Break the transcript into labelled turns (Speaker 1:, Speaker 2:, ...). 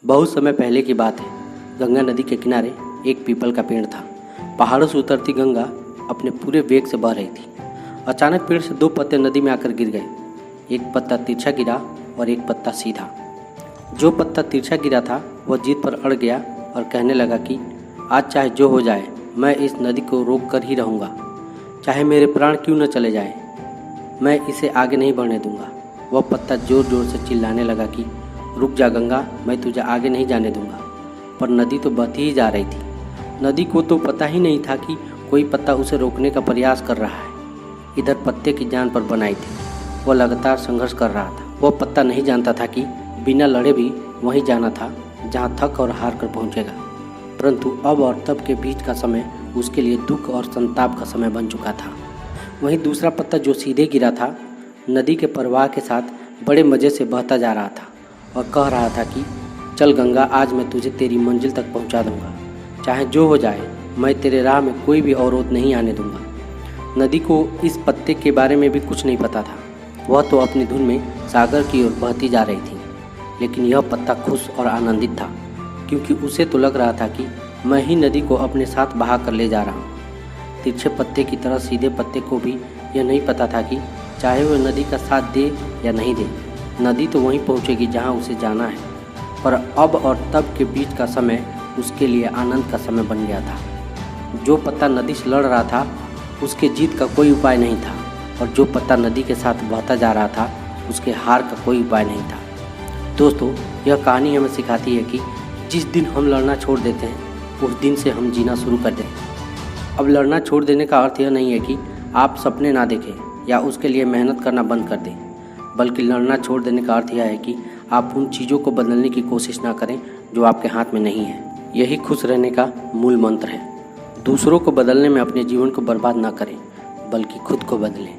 Speaker 1: बहुत समय पहले की बात है। गंगा नदी के किनारे एक पीपल का पेड़ था। पहाड़ों से उतरती गंगा अपने पूरे वेग से बह रही थी। अचानक पेड़ से दो पत्ते नदी में आकर गिर गए। एक पत्ता तिरछा गिरा और एक पत्ता सीधा। जो पत्ता तिरछा गिरा था वह जीद पर अड़ गया और कहने लगा कि आज चाहे जो हो जाए मैं इस नदी को रोक कर ही रहूँगा, चाहे मेरे प्राण क्यों न चले जाए, मैं इसे आगे नहीं बढ़ने दूंगा। वह पत्ता जोर जोर से चिल्लाने लगा कि रुक जा गंगा, मैं तुझे आगे नहीं जाने दूंगा। पर नदी तो बहती ही जा रही थी। नदी को तो पता ही नहीं था कि कोई पत्ता उसे रोकने का प्रयास कर रहा है। इधर पत्ते की जान पर बनाई थी, वह लगातार संघर्ष कर रहा था। वह पत्ता नहीं जानता था कि बिना लड़े भी वहीं जाना था जहाँ थक और हार कर पहुँचेगा। परंतु अब और तब के बीच का समय उसके लिए दुख और संताप का समय बन चुका था। वहीं दूसरा पत्ता जो सीधे गिरा था, नदी के प्रवाह के साथ बड़े मज़े से बहता जा रहा था और कह रहा था कि चल गंगा, आज मैं तुझे तेरी मंजिल तक पहुंचा दूंगा, चाहे जो हो जाए मैं तेरे राह में कोई भी अवरोध नहीं आने दूंगा। नदी को इस पत्ते के बारे में भी कुछ नहीं पता था। वह तो अपनी धुन में सागर की ओर बहती जा रही थी। लेकिन यह पत्ता खुश और आनंदित था, क्योंकि उसे तो लग रहा था कि मैं ही नदी को अपने साथ बहा कर ले जा रहा हूँ। तिरछे पत्ते की तरह सीधे पत्ते को भी यह नहीं पता था कि चाहे वह नदी का साथ दे या नहीं दे, नदी तो वहीं पहुँचेगी जहाँ उसे जाना है। पर अब और तब के बीच का समय उसके लिए आनंद का समय बन गया था। जो पत्ता नदी से लड़ रहा था उसके जीत का कोई उपाय नहीं था, और जो पत्ता नदी के साथ बहता जा रहा था उसके हार का कोई उपाय नहीं था। दोस्तों, यह कहानी हमें सिखाती है कि जिस दिन हम लड़ना छोड़ देते हैं उस दिन से हम जीना शुरू कर दें। अब लड़ना छोड़ देने का अर्थ यह नहीं है कि आप सपने ना देखें या उसके लिए मेहनत करना बंद कर दें, बल्कि लड़ना छोड़ देने का अर्थ यह है कि आप उन चीज़ों को बदलने की कोशिश ना करें जो आपके हाथ में नहीं है। यही खुश रहने का मूल मंत्र है। दूसरों को बदलने में अपने जीवन को बर्बाद ना करें, बल्कि खुद को बदलें।